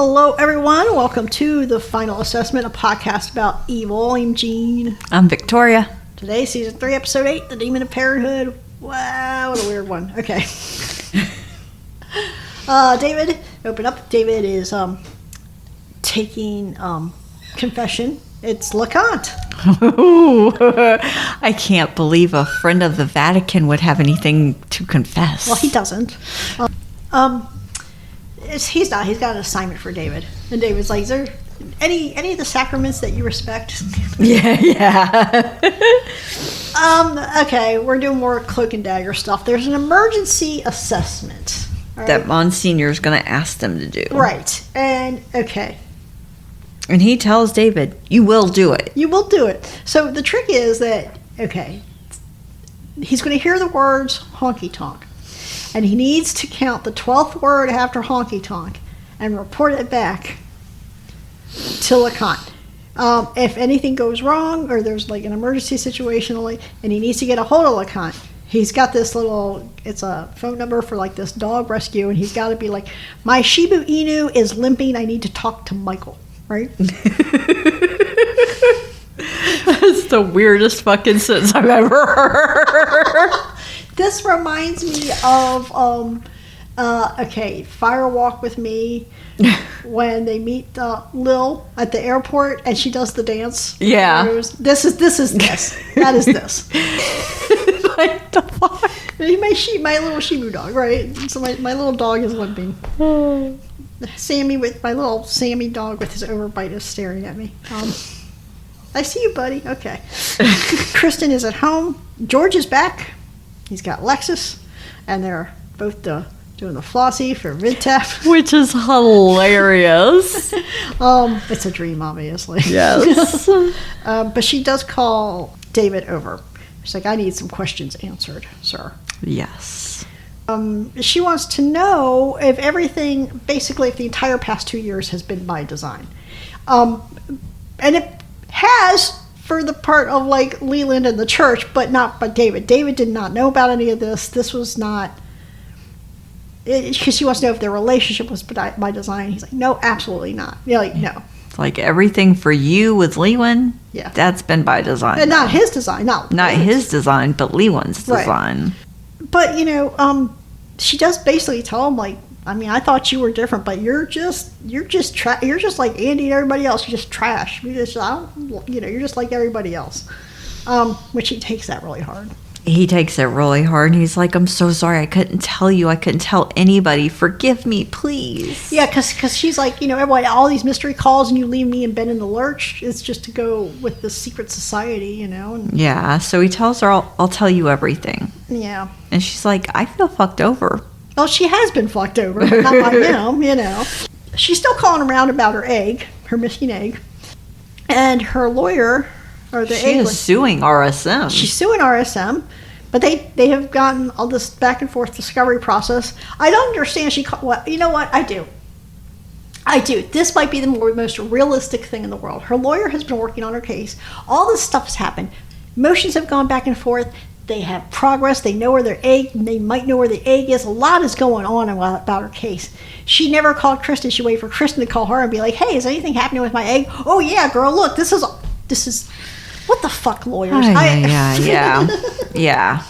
Hello, everyone. Welcome to The Final Assessment, a podcast about evil. I'm Jean. I'm Victoria. Today, Season 3, Episode 8, The Demon of Parenthood. Wow, what a weird one. Okay. David, open up. David is taking confession. It's LeConte. I can't believe a friend of the Vatican would have anything to confess. Well, he doesn't. He's not. He's got an assignment for David. And David's like, is there any of the sacraments that you respect? Yeah. Okay, we're doing more cloak and dagger stuff. There's an emergency assessment. Right? That Monsignor's going to ask them to do. Right. And, okay. And he tells David, you will do it. You will do it. So the trick is that, okay, he's going to hear the words honky tonk. And he needs to count the 12th word after honky tonk and report it back to LeConte. If anything goes wrong or there's like an emergency situation and he needs to get a hold of LeConte, he's got this little, it's a phone number for like this dog rescue, and he's got to be like, my Shiba Inu is limping, I need to talk to Michael, right? That's the weirdest fucking sentence I've ever heard. This reminds me of, Fire Walk with Me, when they meet Lil at the airport and she does the dance. Yeah. This is this. That is this. What the fuck? My little Shibu dog, right? So my little dog is limping. My little Sammy dog with his overbite is staring at me. I see you, buddy. Okay. Kristen is at home. George is back. He's got Lexus, and they're both doing the flossy for VidTap. Which is hilarious. It's a dream, obviously. Yes. But she does call David over. She's like, I need some questions answered, sir. Yes. She wants to know if if the entire past 2 years has been by design. And it has for the part of like Leland and the church, but not by David. David did not know about any of this. This was not, because she wants to know if their relationship was by design. He's like, no, absolutely not. You're like, no. It's like everything for you with Lewan, yeah, that's been by design. And not his design. Not his design, but Lewan's design. Right. But, she does basically tell him, like, I mean, I thought you were different, but you're just like Andy and everybody else. You're just trash. You're just like everybody else. Which he takes that really hard. He takes it really hard, and he's like, I'm so sorry. I couldn't tell you. I couldn't tell anybody. Forgive me, please. Yeah, because she's like, everybody, all these mystery calls, and you leave me and Ben in the lurch. It's just to go with the secret society, And, yeah, so he tells her, I'll tell you everything. Yeah. And she's like, I feel fucked over. Well, she has been fucked over, but not by him, She's still calling around about her missing egg. And her lawyer, she is suing RSM. She's suing RSM, but they have gotten all this back and forth discovery process. I don't understand. You know what? I do. This might be the most realistic thing in the world. Her lawyer has been working on her case. All this stuff has happened. Motions have gone back and forth. They have progress. They know where their egg. They might know where the egg is. A lot is going on about her case. She never called Kristen. She waited for Kristen to call her and be like, "Hey, is anything happening with my egg?" "Oh yeah, girl. Look, this is what the fuck, lawyers." Yeah.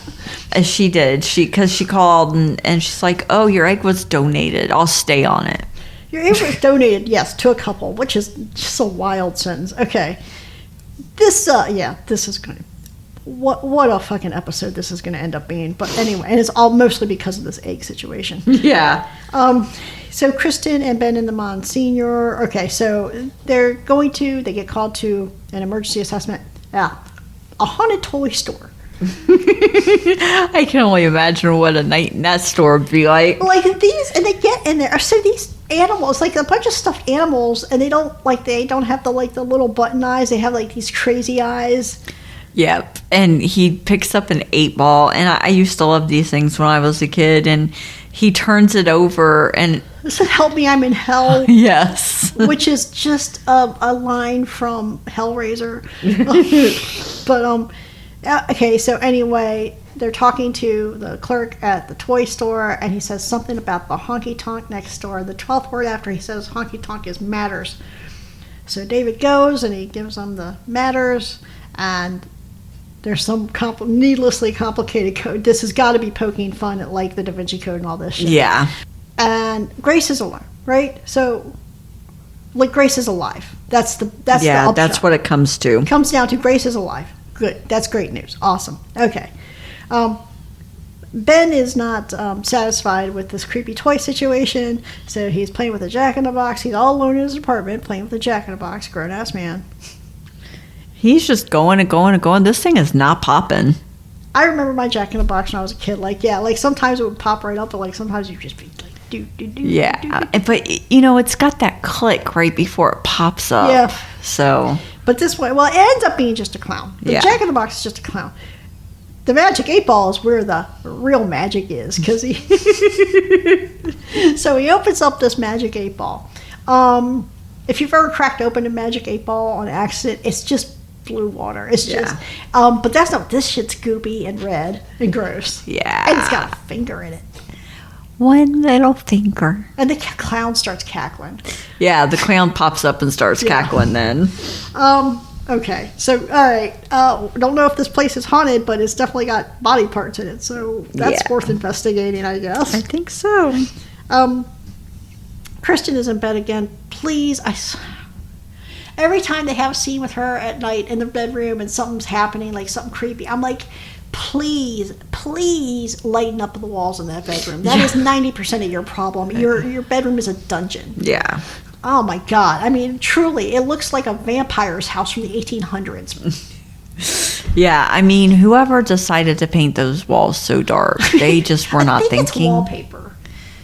She did. Because she called and she's like, "Oh, your egg was donated. I'll stay on it." Your egg was donated, yes, to a couple, which is just a wild sentence. Okay, this is good. What a fucking episode this is going to end up being. But anyway, and it's all mostly because of this egg situation. Yeah. So Kristen and Ben and the Monsignor. Okay, so they get called to an emergency assessment. Yeah, a haunted toy store. I can only imagine what a night in that store would be like. Like these, and they get in there. So these animals, like a bunch of stuffed animals, and they don't have the little button eyes. They have like these crazy eyes. Yep. And he picks up an 8-ball, and I used to love these things when I was a kid, and he turns it over and it said, "Help me, I'm in hell." Yes. Which is just a line from Hellraiser. But Okay, so anyway, they're talking to the clerk at the toy store, and he says something about the honky tonk next door. The 12th word after he says honky tonk is matters. So David goes and he gives them the matters, and there's some needlessly complicated code. This has got to be poking fun at like the Da Vinci Code and all this shit. Yeah. And Grace is alive, right? So, like, Grace is alive. That's the Yeah, upshot. that's what it comes to. It comes down to Grace is alive. Good. That's great news. Awesome. Okay. Ben is not satisfied with this creepy toy situation, so he's playing with a jack-in-the-box. He's all alone in his apartment playing with a jack-in-the-box. Grown-ass man. He's just going and going and going. This thing is not popping. I remember my jack-in-the-box when I was a kid. Like, yeah, like sometimes it would pop right up, but like sometimes you'd just be like, do. Yeah, but you know, it's got that click right before it pops up. Yeah. So. But this way, well, it ends up being just a clown. The jack-in-the-box is just a clown. The magic 8 ball is where the real magic is, because he. So he opens up this magic 8 ball. If you've ever cracked open a magic 8 ball on accident, it's just blue water. It's just. But that's not. This shit's goopy and red and gross. Yeah. And it's got a finger in it. One little finger. And the clown starts cackling. Yeah, the clown pops up and starts cackling then. Okay, so, all right. Don't know if this place is haunted, but it's definitely got body parts in it, so that's worth investigating, I guess. I think so. Kristen is in bed again. Please, every time they have a scene with her at night in the bedroom and something's happening, like something creepy, I'm like, please lighten up the walls in that bedroom. That is 90% of your problem. Your bedroom is a dungeon. Yeah. Oh my God. I mean, truly, it looks like a vampire's house from the 1800s. Yeah, I mean, whoever decided to paint those walls so dark, they just were not thinking. It's wallpaper,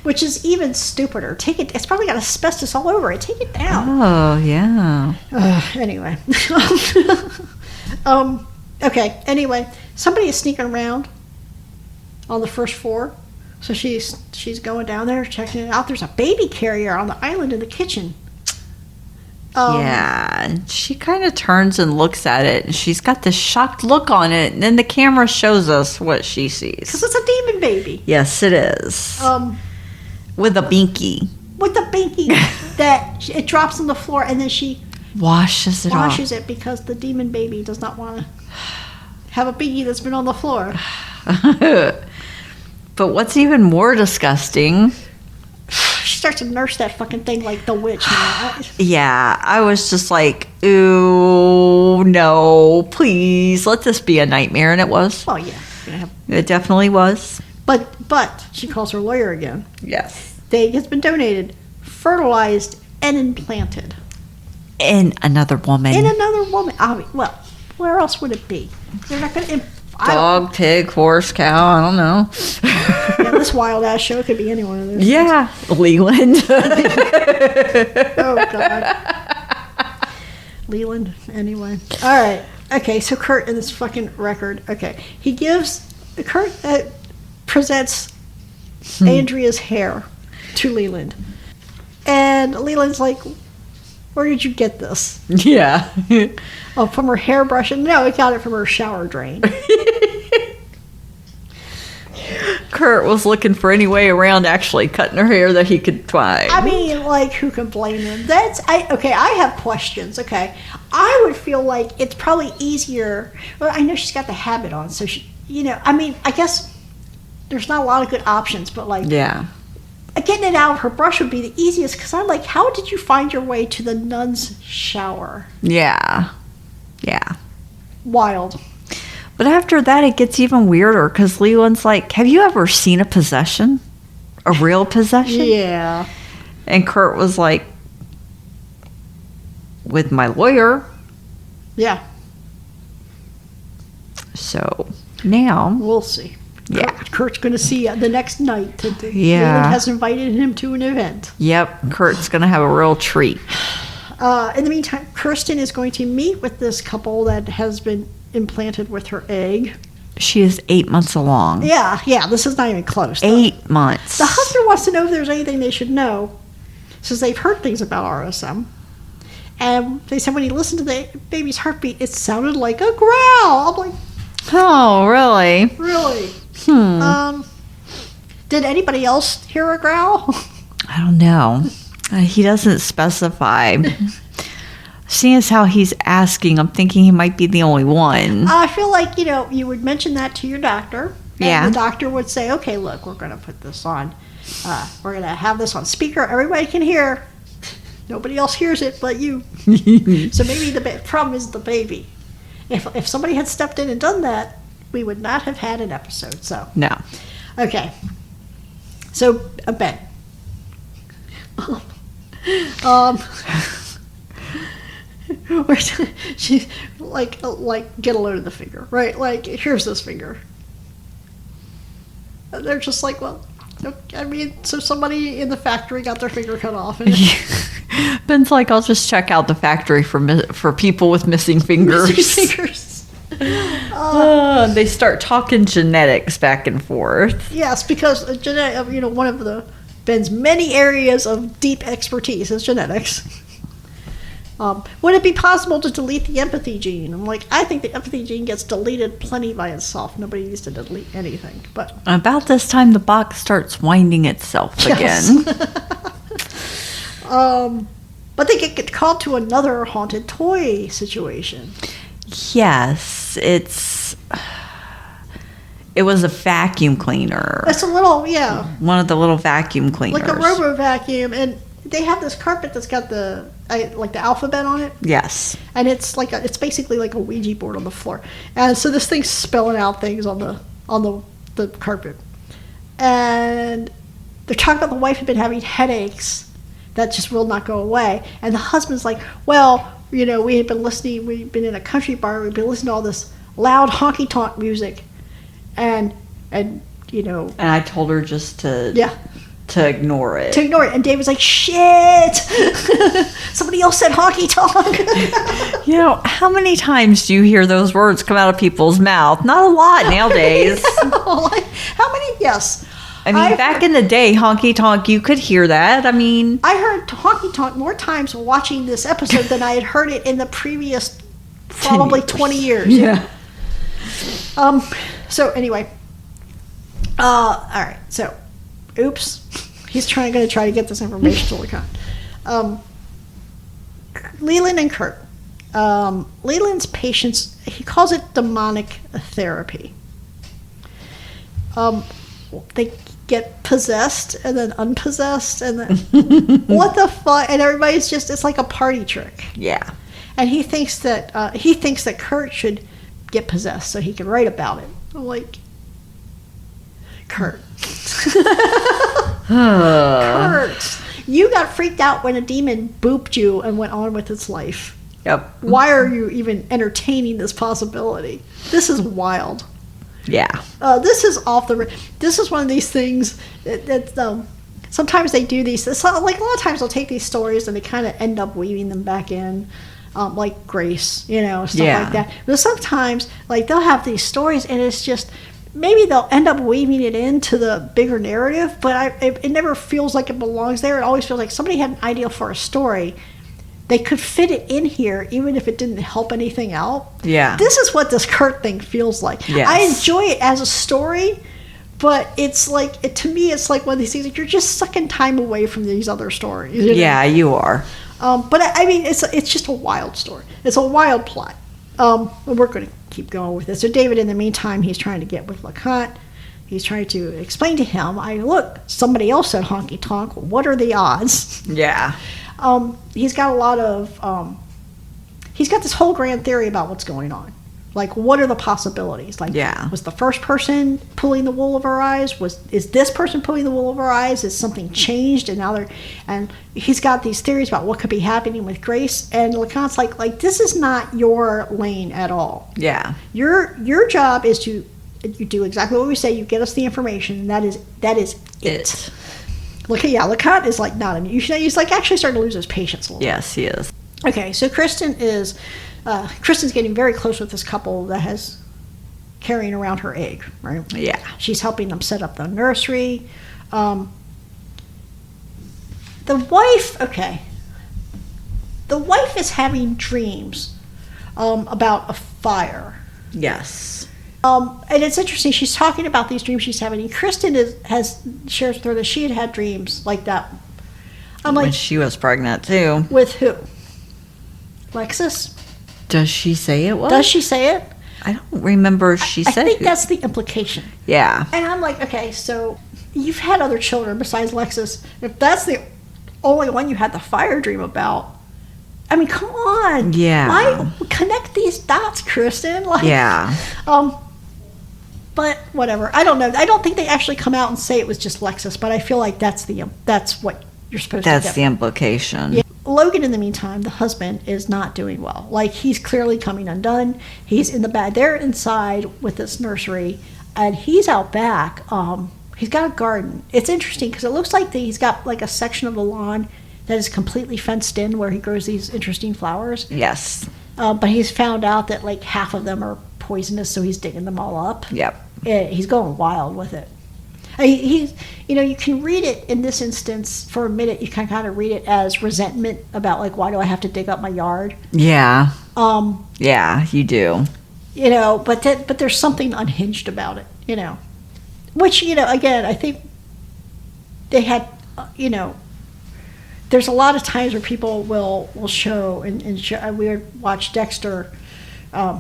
which is even stupider. Take it. It's probably got asbestos all over it. Take it down. Oh, yeah. Anyway. Okay. Anyway, somebody is sneaking around on the first floor. So she's going down there, checking it out. There's a baby carrier on the island in the kitchen. Yeah, she kind of turns and looks at it, and she's got this shocked look on it, and then the camera shows us what she sees. Because it's a demon baby. Yes, it is. With a binky. With a binky that it drops on the floor, and then she washes it because the demon baby does not want to have a binky that's been on the floor. But what's even more disgusting... She starts to nurse that fucking thing like the witch, man. Yeah, I was just like, ooh, no, please, let this be a nightmare. And it was. Oh, yeah. It definitely was. But she calls her lawyer again. Yes. The egg has been donated, fertilized, and implanted. In another woman. I mean, well, where else would it be? They're not going to... Dog, pig, horse, cow, I don't know. Yeah, this wild-ass show could be any one of those. Yeah. Leland. Oh, God. Leland, anyway. All right. Okay, so Kurt in this fucking record. Okay. Kurt presents Andrea's hair to Leland. And Leland's like, where did you get this? Yeah. Oh, from her hairbrush? No, I got it from her shower drain. Kurt was looking for any way around actually cutting her hair that he could find. I mean, like, who can blame him? I have questions, okay? I would feel like it's probably easier. Well, I know she's got the habit on, so she, I mean, I guess there's not a lot of good options, but like... Yeah. Getting it out of her brush would be the easiest, because I'm like, how did you find your way to the nun's shower? Yeah. Yeah. Wild. But after that, it gets even weirder, because Leland's like, have you ever seen a possession? A real possession? Yeah. And Kurt was like, with my lawyer. Yeah. So, now... We'll see. Yeah. Kurt's going to see the next night. Yeah. Leland has invited him to an event. Yep. Kurt's going to have a real treat. In the meantime, Kirsten is going to meet with this couple that has been implanted with her egg. She is 8 months along. Yeah. This is not even close. 8 months. The husband wants to know if there's anything they should know, since they've heard things about RSM. And they said when he listened to the baby's heartbeat, it sounded like a growl. I'm like, Oh, really? Really. Hmm. Did anybody else hear a growl? I don't know. He doesn't specify. Seeing as how he's asking, I'm thinking he might be the only one. I feel like, you would mention that to your doctor. And Yeah. the doctor would say, okay, look, we're going to put this on. We're going to have this on speaker. Everybody can hear. Nobody else hears it but you. So maybe the problem is the baby. If somebody had stepped in and done that, we would not have had an episode. So No. okay. So Ben. She's like get a load of the finger, right? Like, here's this finger. And they're just like, well, I mean, so somebody in the factory got their finger cut off, and Ben's like, I'll just check out the factory for people with missing fingers. missing fingers. They start talking genetics back and forth. Yes, because one of Ben's many areas of deep expertise is genetics. Would it be possible to delete the empathy gene? I'm like, I think the empathy gene gets deleted plenty by itself. Nobody needs to delete anything. But About this time, the box starts winding itself again. But they get called to another haunted toy situation. Yes, it was a vacuum cleaner. It's a little, One of the little vacuum cleaners. like a robo vacuum, and they have this carpet that's got the alphabet on it. Yes. And it's basically like a Ouija board on the floor. And so this thing's spelling out things on the carpet. And they're talking about the wife had been having headaches that just will not go away. And the husband's like, well, we've been in a country bar, we've been listening to all this loud honky-tonk music. And I told her just to ignore it. To ignore it. And David's like, shit! Somebody else said honky-tonk. How many times do you hear those words come out of people's mouth? Not a lot nowadays. How many? Yes. I mean, back in the day, honky-tonk, you could hear that. I mean, I heard honky-tonk more times watching this episode than I had heard it in the previous probably 20 years. Yeah. So anyway. All right. So, oops. He's going to try to get this information to LeConte. Leland and Kurt. Leland's patients, he calls it demonic therapy. They get possessed and then unpossessed and then what the fuck? And everybody's just, it's like a party trick. Yeah. And he thinks that Kurt should get possessed so he can write about it. I'm like, Kurt. Kurt, you got freaked out when a demon booped you and went on with its life. Yep. Why are you even entertaining this possibility? This is wild. Yeah. This is this is one of these things that sometimes they do these. Like a lot of times they'll take these stories and they kind of end up weaving them back in, like Grace, stuff like that. But sometimes like they'll have these stories and it's just maybe they'll end up weaving it into the bigger narrative, but it never feels like it belongs there. It always feels like somebody had an idea for a story. They could fit it in here even if it didn't help anything out. Yeah. This is what this Kurt thing feels like. Yes. I enjoy it as a story, but it's like, to me, it's like one of these things that you're just sucking time away from these other stories. Yeah, you are. But I mean, it's just a wild story. It's a wild plot. We're going to keep going with it. So David, in the meantime, he's trying to get with LeConte. He's trying to explain to him, look, somebody else said honky tonk. What are the odds? Yeah. He's got a lot of, he's got this whole grand theory about what's going on. Like, what are the possibilities? Like, was the first person pulling the wool over our eyes? Is this person pulling the wool over our eyes? Is something changed? And he's got these theories about what could be happening with Grace. And LeConte's like, this is not your lane at all. Yeah. Your job is you do exactly what we say. You get us the information. And that is it. LeConte is like not amused. He's like actually starting to lose his patience a little. Yes, he is. Okay, so Kristen's getting very close with this couple that has carrying around her egg, right? Yeah. She's helping them set up the nursery. The wife is having dreams about a fire. Yes. And it's interesting. She's talking about these dreams she's having. And Kristen shares with her that she had dreams like that. I'm When like, she was pregnant, too. with who? Lexus? Does she say it was? Does she say it? I don't remember if she said I think it. that's the implication. Yeah. And I'm like, okay, so you've had other children besides Lexus. If that's the only one you had the fire dream about, I mean, come on. Yeah. Connect these dots, Kristen. Like, Yeah. But whatever. I don't know. I don't think they actually come out and say it was just Lexus, but I feel like that's what you're supposed to That's get. the implication. Yeah. Logan, in the meantime, the husband, is not doing well. Like, he's clearly coming undone. He's in the back. They're inside with this nursery, and he's out back. He's got a garden. It's interesting because it looks like he's got like a section of the lawn that is completely fenced in where he grows these interesting flowers. Yes. But he's found out that like half of them are poisonous, so he's digging them all up. Yep. He's going wild with it. He's, you can read it in this instance for a minute. You can kind of read it as resentment about like, why do I have to dig up my yard? Yeah. Yeah, you do. But there's something unhinged about it. Which again, I think they had there's a lot of times where people will show and show, we would watch Dexter.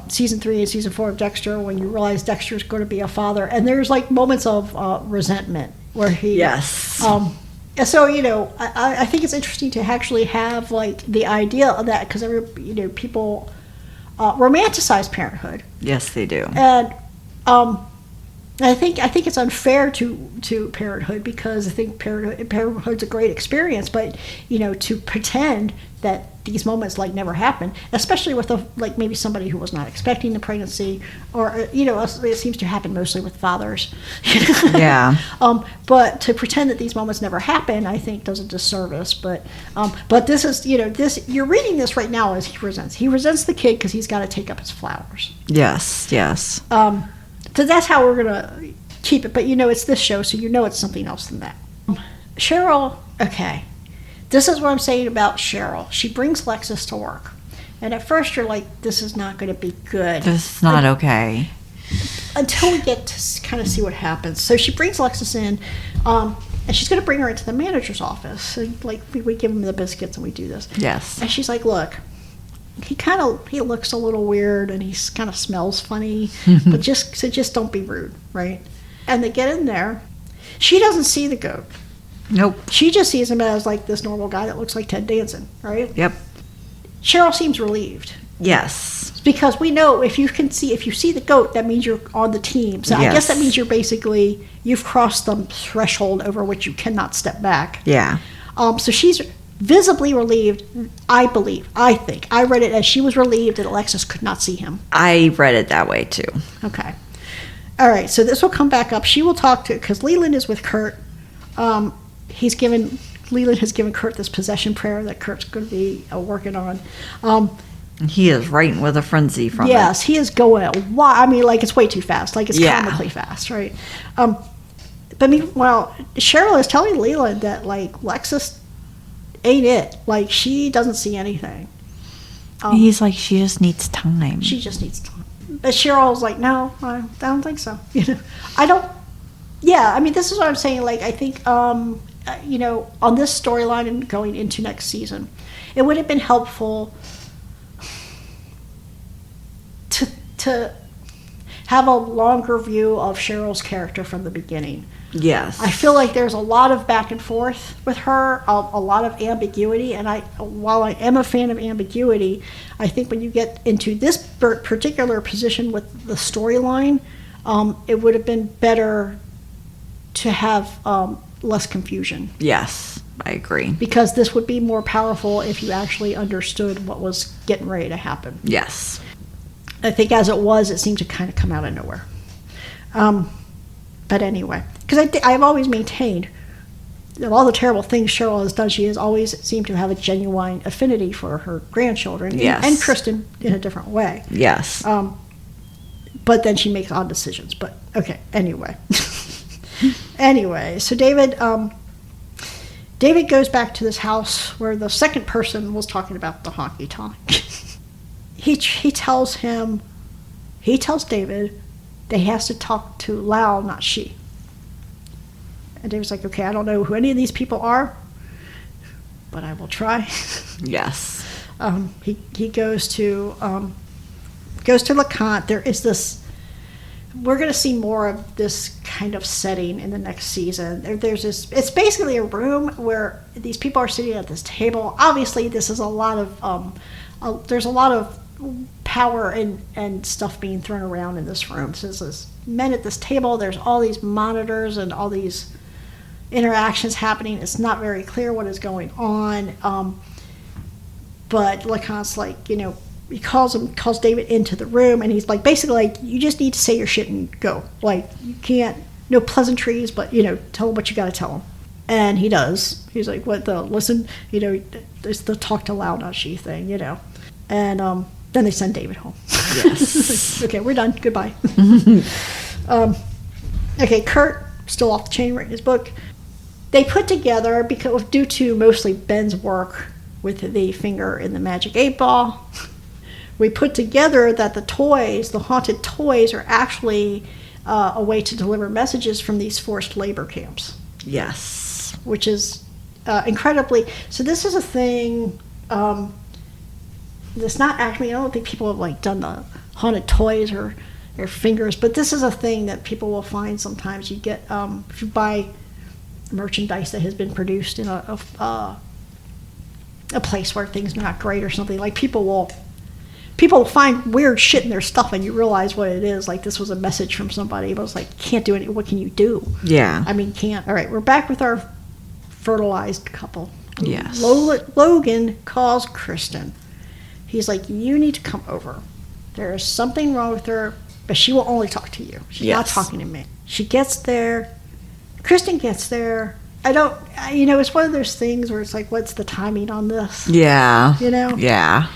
Season 3 and season 4 of Dexter, when you realize Dexter's going to be a father, and there's like moments of resentment where he. Yes. So I think it's interesting to actually have like the idea of that, because people romanticize parenthood. Yes, they do. And I think it's unfair to parenthood, because I think parenthood's a great experience, but to pretend that these moments like never happen, especially with maybe somebody who was not expecting the pregnancy, or it seems to happen mostly with fathers. Yeah. But to pretend that these moments never happen, I think does a disservice. But this is this, you're reading this right now as he resents the kid because he's got to take up his flowers. Yes. Yes. So that's how we're gonna keep it. But it's this show, so it's something else than that. Cheryl, okay. This is what I'm saying about Cheryl. She brings Lexus to work. And at first you're like, this is not going to be good. This is not okay. Until we get to kind of see what happens. So she brings Lexus in, and she's going to bring her into the manager's office. And we give him the biscuits and we do this. Yes. And she's like, look, he looks a little weird and he kind of smells funny, but just don't be rude, right? And they get in there. She doesn't see the goat. Nope. She just sees him as like this normal guy that looks like Ted Danson, right? Yep. Cheryl seems relieved. Yes. Because we know if you see the goat, that means you're on the team. So Yes. I guess that means you've crossed the threshold over which you cannot step back. Yeah. So she's visibly relieved, I think. I read it as she was relieved that Alexis could not see him. I read it that way too. Okay. All right, so this will come back up. She will talk because Leland is with Kurt. Leland has given Kurt this possession prayer that Kurt's going to be working on. He is writing with a frenzy from Yes, he is going wild. I mean, like, it's way too fast. Like, it's comically fast, right? But meanwhile, Cheryl is telling Leland that, like, Lexus ain't it. Like, she doesn't see anything. He's like, she just needs time. She just needs time. But Cheryl's like, no, I don't think so. Yeah, I mean, this is what I'm saying. Like, I think, on this storyline and going into next season, it would have been helpful to have a longer view of Cheryl's character from the beginning. Yes. I feel like there's a lot of back and forth with her, a lot of ambiguity, and while I am a fan of ambiguity, I think when you get into this particular position with the storyline, it would have been better to have less confusion. Yes, I agree. Because this would be more powerful if you actually understood what was getting ready to happen. Yes. I think as it was, it seemed to kind of come out of nowhere. But anyway, because I've always maintained that all the terrible things Cheryl has done, she has always seemed to have a genuine affinity for her grandchildren. Yes. And Kristen in a different way. Yes. But then she makes odd decisions. But okay, anyway. Anyway, so David goes back to this house where the second person was talking about the honky tonk. He tells David they has to talk to Lau, not she. And David's like, okay, I don't know who any of these people are, but I will try. Yes. He goes to LeConte. There is this. We're going to see more of this kind of setting in the next season. There's this. It's basically a room where these people are sitting at this table. Obviously, this is a lot of. There's a lot of power and stuff being thrown around in this room. So there's men at this table. There's all these monitors and all these interactions happening. It's not very clear what is going on. But LeConte's like, he calls David into the room, and he's like, basically like, you just need to say your shit and go. Like, you can't, no pleasantries, but tell him what you got to tell him. And he does. He's like, listen, it's the talk to Lau, not she thing, And then they send David home. Yes. Okay, we're done. Goodbye. Okay, Kurt, still off the chain, writing his book. They put together, because due to mostly Ben's work with the finger in the magic 8-ball, we put together that the haunted toys, are actually a way to deliver messages from these forced labor camps. Yes. Which is incredibly... So this is a thing... It's not actually... I don't think people have done the haunted toys or their fingers, but this is a thing that people will find sometimes. You get... if you buy merchandise that has been produced in a place where things are not great or something, people will find weird shit in their stuff, and you realize what it is. Like, this was a message from somebody, but it's like, can't do anything. What can you do? Yeah. I mean, can't. All right, we're back with our fertilized couple. Yes. Logan calls Kristen. He's like, you need to come over. There is something wrong with her, but she will only talk to you. She's not talking to me. She gets there. Kristen gets there. It's one of those things where it's like, what's the timing on this? Yeah. I Yeah.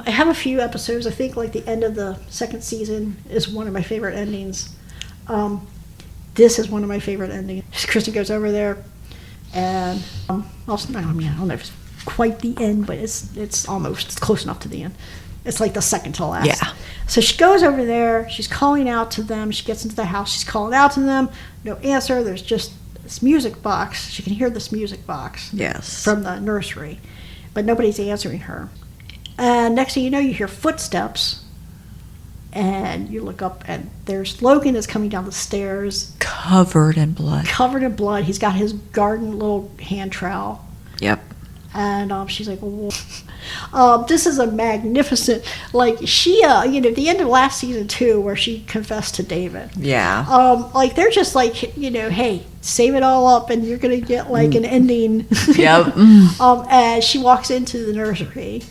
have a few episodes. I think the end of the second season is one of my favorite endings. This is one of my favorite endings. Kristen goes over there, and also, I don't know if it's quite the end, but it's close enough to the end. It's like the second to last. Yeah. So she goes over there. She's calling out to them. She gets into the house. She's calling out to them. No answer. There's just this music box. She can hear this music box. Yes. From the nursery. But nobody's answering her. And next thing you know, you hear footsteps. And you look up, and there's Logan is coming down the stairs. Covered in blood. He's got his garden little hand trowel. Yep. And she's like, this is a magnificent, she, the end of last season 2, where she confessed to David. Yeah. They're just hey, save it all up, and you're going to get, an ending. Yep. And she walks into the nursery,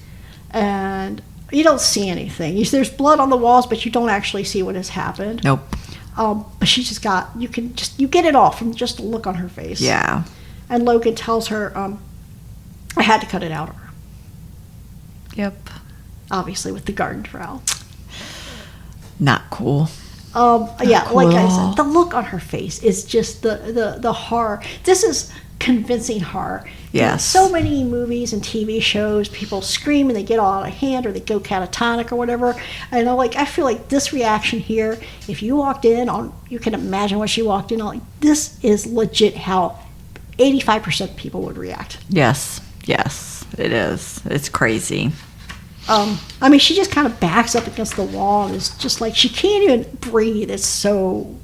and you don't see anything. There's blood on the walls, but you don't actually see what has happened. Nope. But she just you get it all from just a look on her face. Yeah. And Logan tells her, I had to cut it out of her. Yep. Obviously, with the garden trowel. Not cool. Yeah, cool. like I said, the look on her face is just the horror. This is convincing horror. Yes. So many movies and TV shows, people scream and they get all out of hand, or they go catatonic or whatever. And I feel like this reaction here, if you walked in on, you can imagine what she walked in on. This is legit how 85% of people would react. Yes, it is. It's crazy. She just kind of backs up against the wall, and it's just she can't even breathe. It's so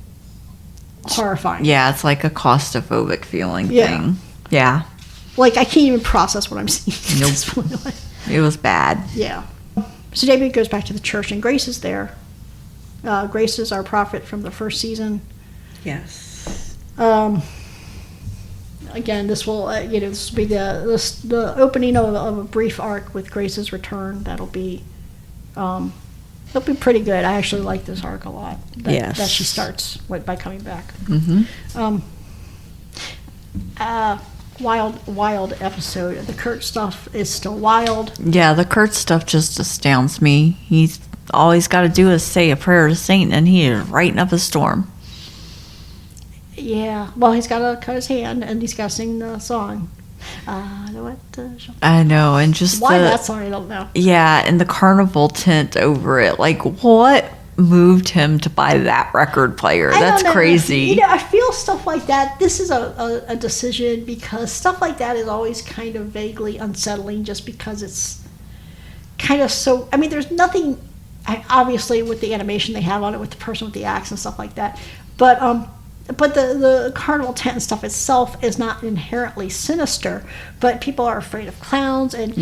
horrifying. Yeah, it's like a claustrophobic feeling thing. Yeah. I can't even process what I'm seeing at this point. It was bad. Yeah. So David goes back to the church, and Grace is there. Grace is our prophet from the first season. Yes. Again, this will this will be the opening of a brief arc with Grace's return. It'll be pretty good. I actually like this arc a lot. That she starts by coming back. Mm-hmm. Wild episode. The Kurt stuff is still wild. Yeah, the Kurt stuff just astounds me. All he's got to do is say a prayer to Saint, and he is writing up a storm. Yeah, well, he's got to cut his hand, and he's got to sing the song. I know, and just why that song, I don't know. Yeah, and the carnival tent over it. Like, what moved him to buy that record player? That's crazy. You know, I feel stuff like that. This is a decision because stuff like that is always kind of vaguely unsettling just because it's kind of so... I mean, there's nothing... obviously, with the animation they have on it, with the person with the axe and stuff like that. But the carnival tent and stuff itself is not inherently sinister, but people are afraid of clowns and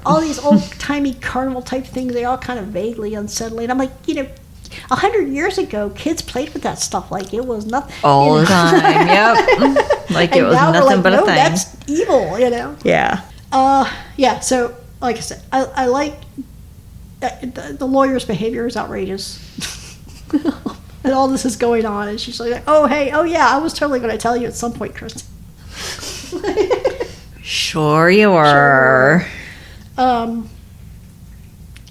all these old-timey carnival-type things, they all kind of vaguely unsettling. I'm like, 100 years ago, kids played with that stuff like it was nothing. All the time, yep. Like it was nothing but a thing. That's evil, Yeah. Yeah, so, like I said, I like... the lawyer's behavior is outrageous. And all this is going on, and she's like, oh, hey, oh, yeah, I was totally going to tell you at some point, Kristen. Sure you were.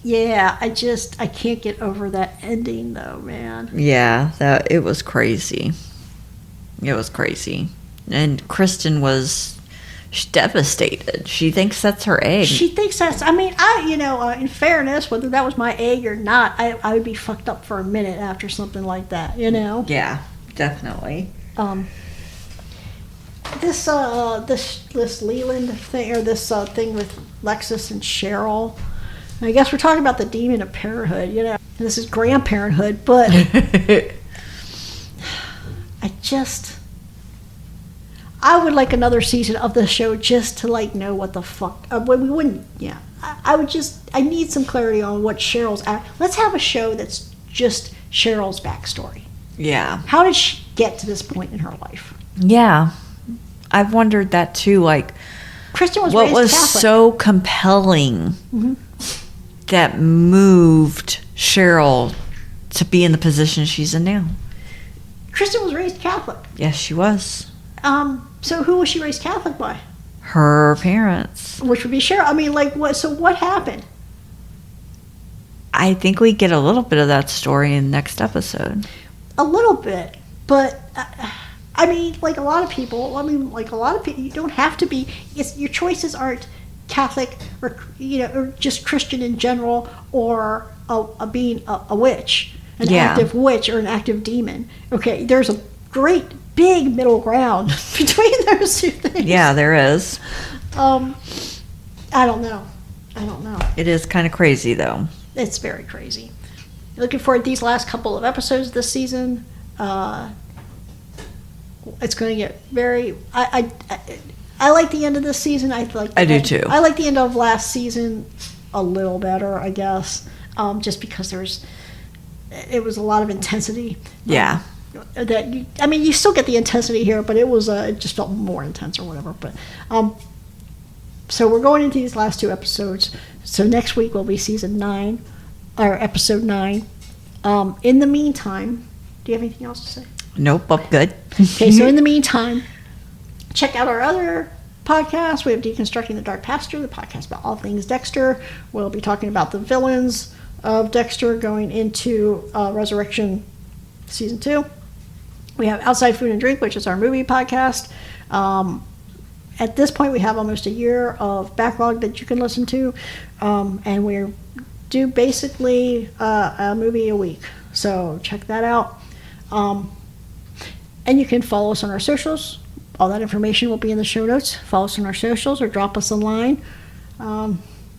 Yeah, I can't get over that ending, though, man. Yeah, it was crazy. It was crazy. And Kristen was... She's devastated. She thinks that's her egg. She thinks that's... I mean, in fairness, whether that was my egg or not, I would be fucked up for a minute after something like that, Yeah, definitely. This Leland thing, or this thing with Lexus and Cheryl, I guess we're talking about the demon of parenthood, And this is grandparenthood, but I would like another season of the show just to know what the fuck. We wouldn't. Yeah, I need some clarity on what Cheryl's at. Let's have a show that's just Cheryl's backstory. Yeah. How did she get to this point in her life? Yeah, I've wondered that too. Like, Kristen was what raised was Catholic. so compelling that moved Cheryl to be in the position she's in now? Kristen was raised Catholic. Yes, she was. So who was she raised Catholic by? Her parents. Which would be Cheryl. I mean, what? So what happened? I think we get a little bit of that story in the next episode. A little bit, but I mean, like a lot of people. You don't have to be. Your choices aren't Catholic or or just Christian in general, or being a witch, an active witch or an active demon. Okay, there's a great big middle ground between those two things. Yeah, there is. I don't know. It is kind of crazy, though. It's very crazy. Looking forward to these last couple of episodes this season. It's going to get very... I like the end of this season. I do too. I like the end of last season a little better, I guess, just because it was a lot of intensity. Yeah. You still get the intensity here, but it just felt more intense or whatever. But so we're going into these last two episodes. So next week will be season 9 or episode 9. In the meantime, do you have anything else to say? Nope, I'm good. Okay, so in the meantime, check out our other podcasts. We have Deconstructing the Dark Pastor, the podcast about all things Dexter. We'll be talking about the villains of Dexter going into Resurrection season 2. We have Outside Food and Drink, which is our movie podcast. At this point, we have almost a year of backlog that you can listen to, and we do basically a movie a week. So check that out. And you can follow us on our socials. All that information will be in the show notes. Follow us on our socials or drop us a line.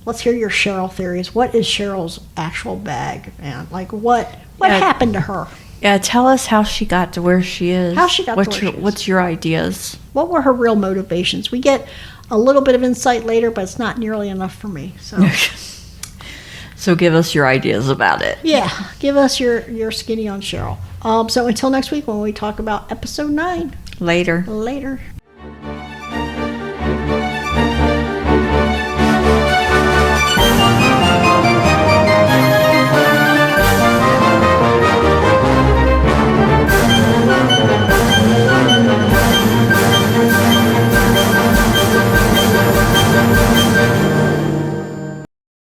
Let's hear your Cheryl theories. What is Cheryl's actual bag, man? Like, what happened to her? Yeah, tell us how she got to where she is. What's your ideas? What were her real motivations? We get a little bit of insight later, but it's not nearly enough for me. So, so give us your ideas about it. Yeah, give us your skinny on Cheryl. So until next week when we talk about episode 9. Later.